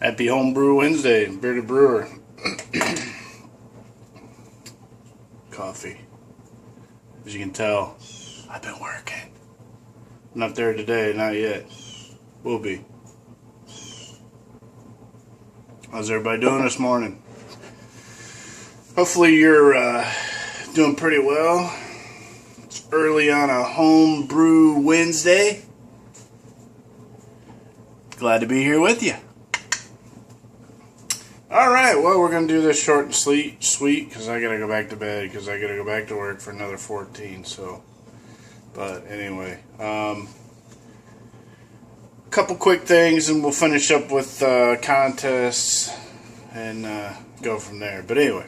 Happy HomeBrew Wednesday, Bearded Brewer. Coffee. As you can tell, I've been working. Not there today, not yet. Will be. How's everybody doing this morning? Hopefully you're doing pretty well. It's early on a HomeBrew Wednesday. Glad to be here with you. Alright, well, we're going to do this short and sweet because I got to go back to bed because I got to go back to work for another 14, so. But anyway, a couple quick things and we'll finish up with contests and go from there. But anyway,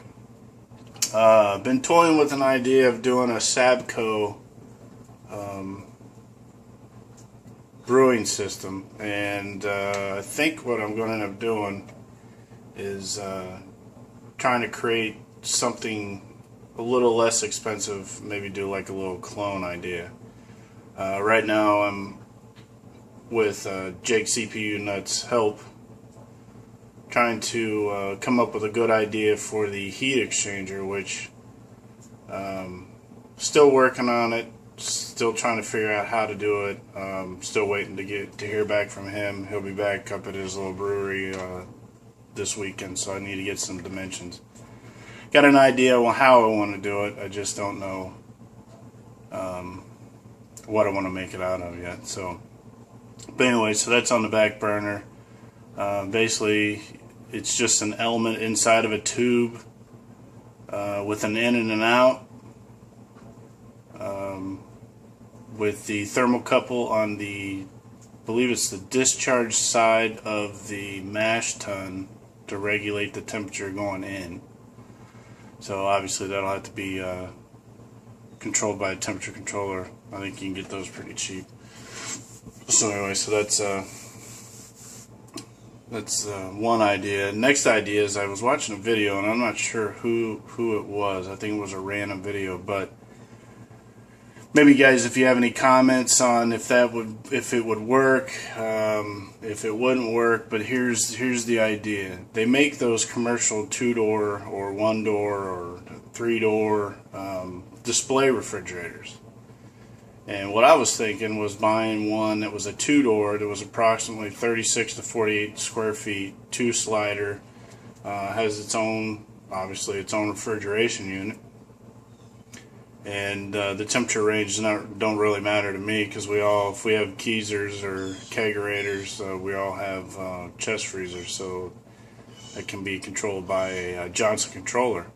been toying with an idea of doing a Sabco brewing system, and I think what I'm going to end up doing is trying to create something a little less expensive, maybe do like a little clone idea. Right now I'm with Jake CPU Nuts' help trying to come up with a good idea for the heat exchanger, which still working on it, still trying to figure out how to do it. Still waiting to hear back from him. He'll be back up at his little brewery this weekend, so I need to get some dimensions. Got an idea on how I want to do it. I just don't know what I want to make it out of yet. So, but anyway, so that's on the back burner. Basically, it's just an element inside of a tube with an in and an out, with the thermocouple on the, I believe it's the discharge side of the mash tun to regulate the temperature going in. So obviously that'll have to be controlled by a temperature controller. I think you can get those pretty cheap. So anyway, so that's one idea. Next idea is I was watching a video, and I'm not sure who it was. I think it was a random video, but maybe guys, if you have any comments on if it would work, if it wouldn't work. But here's the idea. They make those commercial 2-door or 1-door or 3-door display refrigerators. And what I was thinking was buying one that was a 2-door that was approximately 36 to 48 square feet, 2-slider, has its own, obviously its own refrigeration unit. And the temperature range don't really matter to me, because if we have keezers or kegerators, we all have chest freezers, so it can be controlled by a Johnson controller.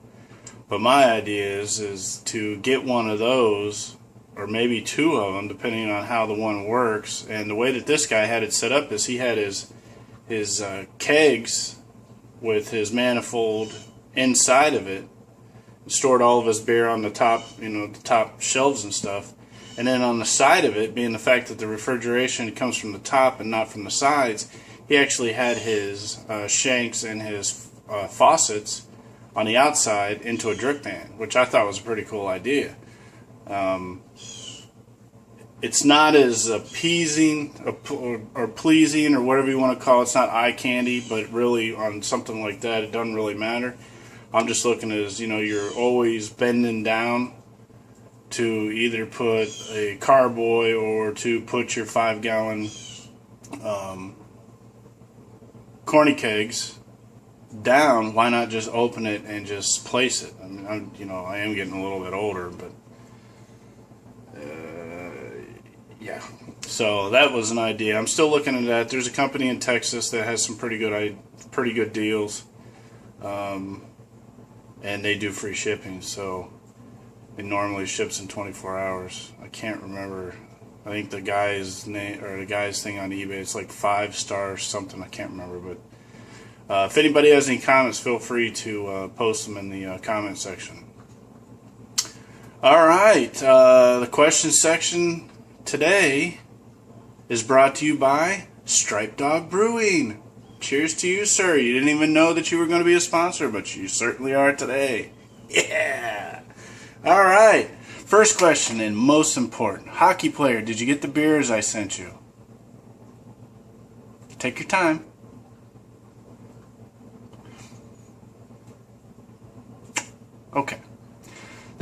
But my idea is to get one of those, or maybe two of them, depending on how the one works. And the way that this guy had it set up is he had his kegs with his manifold inside of it, stored all of his beer on the top, the top shelves and stuff, and then on the side of it, being the fact that the refrigeration comes from the top and not from the sides, he actually had his shanks and his faucets on the outside into a drip pan, which I thought was a pretty cool idea. It's not as appeasing or pleasing or whatever you want to call it. It's not eye candy, but really on something like that, it doesn't really matter. I'm just looking as, you're always bending down to either put a carboy or to put your 5-gallon corny kegs down. Why not just open it and just place it? I mean, I am getting a little bit older, but yeah. So that was an idea. I'm still looking into that. There's a company in Texas that has some pretty good deals. And they do free shipping, so it normally ships in 24 hours. I can't remember. I think the guy's name, or the guy's thing on eBay, it's like 5-star something. I can't remember. But if anybody has any comments, feel free to post them in the comment section. All right, the question section today is brought to you by Stripe Dog Brewing. Cheers to you, sir. You didn't even know that you were going to be a sponsor, but you certainly are today. Yeah. All right. First question, and most important. Hockey player, did you get the beers I sent you? Take your time.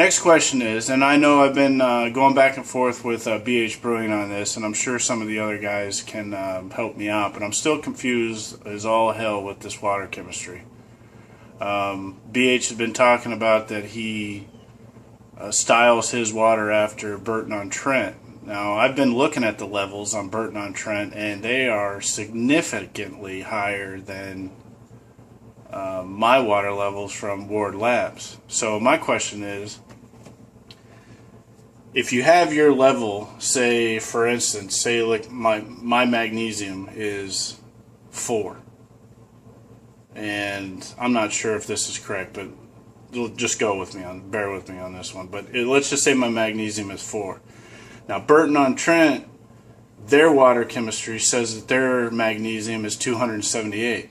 Next question is, and I know I've been going back and forth with BH Brewing on this, and I'm sure some of the other guys can help me out, but I'm still confused as all hell with this water chemistry. BH has been talking about that he styles his water after Burton-on-Trent. Now, I've been looking at the levels on Burton-on-Trent, and they are significantly higher than my water levels from Ward Labs. So my question is, if you have your level, say for instance, say like my magnesium is 4, and I'm not sure if this is correct, but just bear with me on this one. But let's just say my magnesium is 4. Now Burton-on-Trent, their water chemistry says that their magnesium is 278.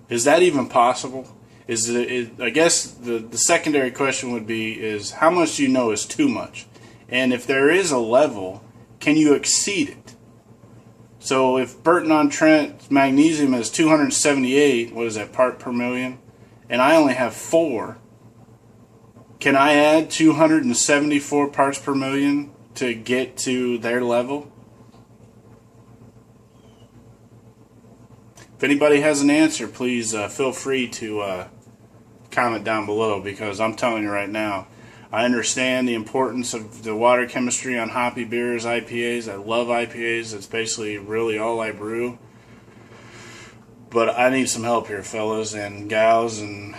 Is that even possible? I guess the secondary question would be is how much do you know is too much? And if there is a level, can you exceed it? So if Burton-on-Trent magnesium is 278, what is that, part per million? And I only have 4, can I add 274 parts per million to get to their level? If anybody has an answer, please feel free to comment down below, because I'm telling you right now, I understand the importance of the water chemistry on hoppy beers, IPAs. I love IPAs. It's basically really all I brew. But I need some help here, fellas and gals, and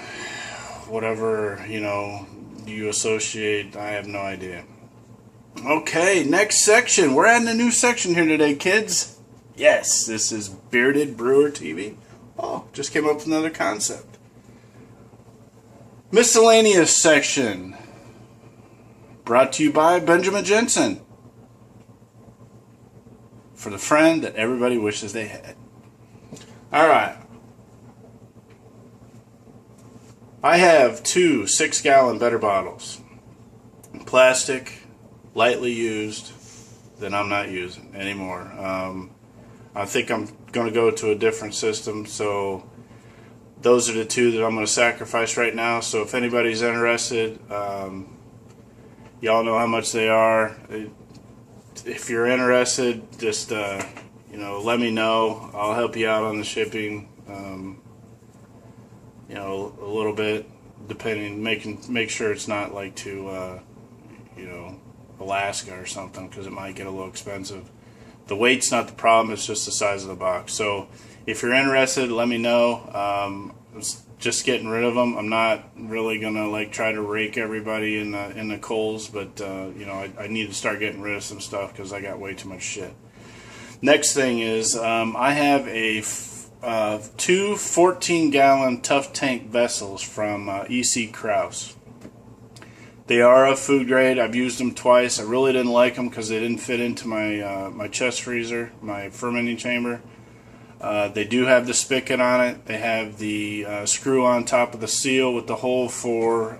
whatever, you associate. I have no idea. Okay, next section. We're adding a new section here today, kids. Yes, this is Bearded Brewer TV. Oh, just came up with another concept. Miscellaneous section. Brought to you by Benjamin Jensen. For the friend that everybody wishes they had. Alright. I have 2 6-gallon better bottles. Plastic, lightly used, that I'm not using anymore. I think I'm going to go to a different system, so those are the 2 that I'm going to sacrifice right now. So if anybody's interested, y'all know how much they are. If you're interested, just let me know. I'll help you out on the shipping. A little bit, depending. Make sure it's not like to Alaska or something, because it might get a little expensive. The weight's not the problem, it's just the size of the box. So if you're interested, let me know. Just getting rid of them. I'm not really gonna try to rake everybody in the coals, but I need to start getting rid of some stuff because I got way too much shit. Next thing is I have a 2 14-gallon tough tank vessels from EC Krause. They are of food grade. I've used them twice. I really didn't like them because they didn't fit into my my chest freezer, my fermenting chamber. They do have the spigot on it. They have the screw on top of the seal with the hole for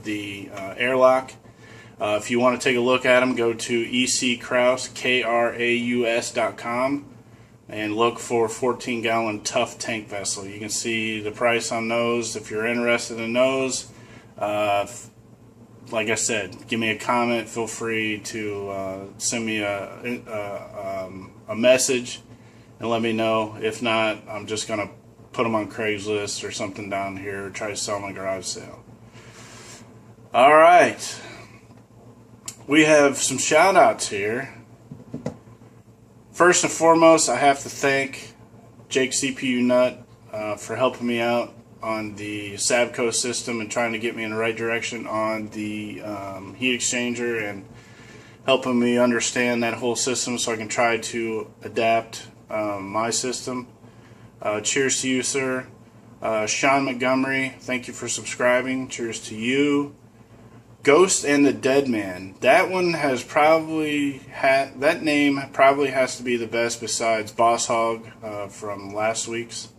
the airlock. If you want to take a look at them, go to eckraus, kraus.com, and look for 14-gallon tough tank vessel. You can see the price on those. If you're interested in those, like I said, give me a comment. Feel free to send me a message and let me know. If not, I'm just going to put them on Craigslist or something down here, or try to sell them at a garage sale. Alright. We have some shout outs here. First and foremost, I have to thank Jake CPU Nut for helping me out on the Sabco system and trying to get me in the right direction on the heat exchanger, and helping me understand that whole system so I can try to adapt my system. Cheers to you, sir. Sean Montgomery, thank you for subscribing. Cheers to you. Ghost and the Dead Man. That one has probably that name probably has to be the best besides Boss Hog from last week's.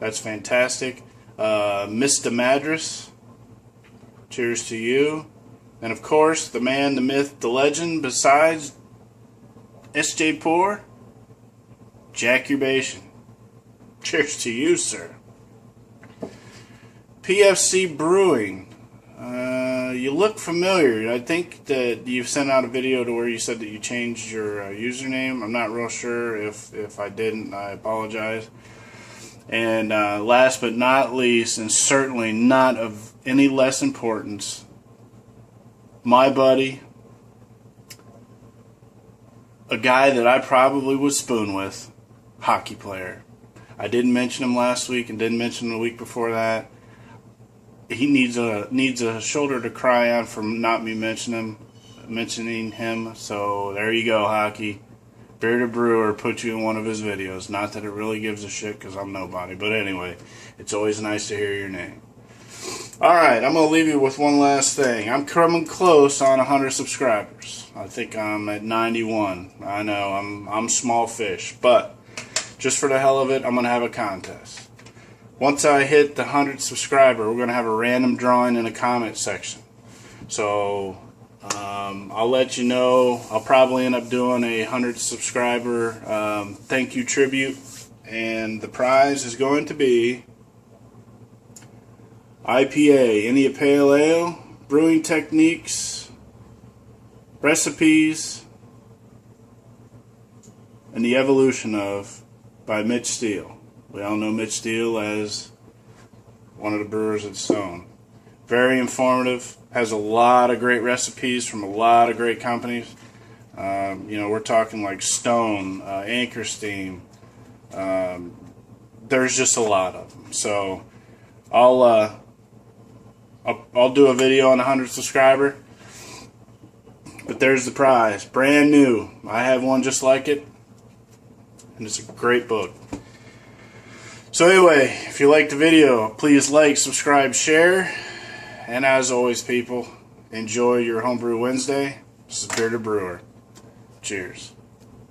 That's fantastic. Mr. Madras, cheers to you. And of course, the man, the myth, the legend, besides SJ Poor, Jack Ubation. Cheers to you, sir. PFC Brewing. you look familiar. I think that you've sent out a video to where you said that you changed your username. I'm not real sure if I didn't. I apologize. And last but not least, and certainly not of any less importance, my buddy, a guy that I probably would spoon with, hockey player. I didn't mention him last week and didn't mention him the week before that. He needs a shoulder to cry on for not me mentioning him. So there you go, hockey. Bearded Brewer put you in one of his videos. Not that it really gives a shit because I'm nobody. But anyway, it's always nice to hear your name. Alright, I'm going to leave you with one last thing. I'm coming close on 100 subscribers. I think I'm at 91. I know, I'm small fish. But just for the hell of it, I'm going to have a contest. Once I hit the 100 subscriber, we're going to have a random drawing in the comment section. So I'll let you know. I'll probably end up doing a 100 subscriber thank you tribute, and the prize is going to be IPA, India Pale Ale, brewing techniques, recipes, and the evolution of by Mitch Steele. We all know Mitch Steele as one of the brewers at Stone. Very informative. Has a lot of great recipes from a lot of great companies. You know, we're talking like Stone, Anchor Steam. There's just a lot of them. So I'll do a video on 100 subscriber. But there's the prize, brand new. I have one just like it, and it's a great book. So anyway, if you liked the video, please like, subscribe, share. And as always, people, enjoy your Homebrew Wednesday. This is Bearded Brewer. Cheers.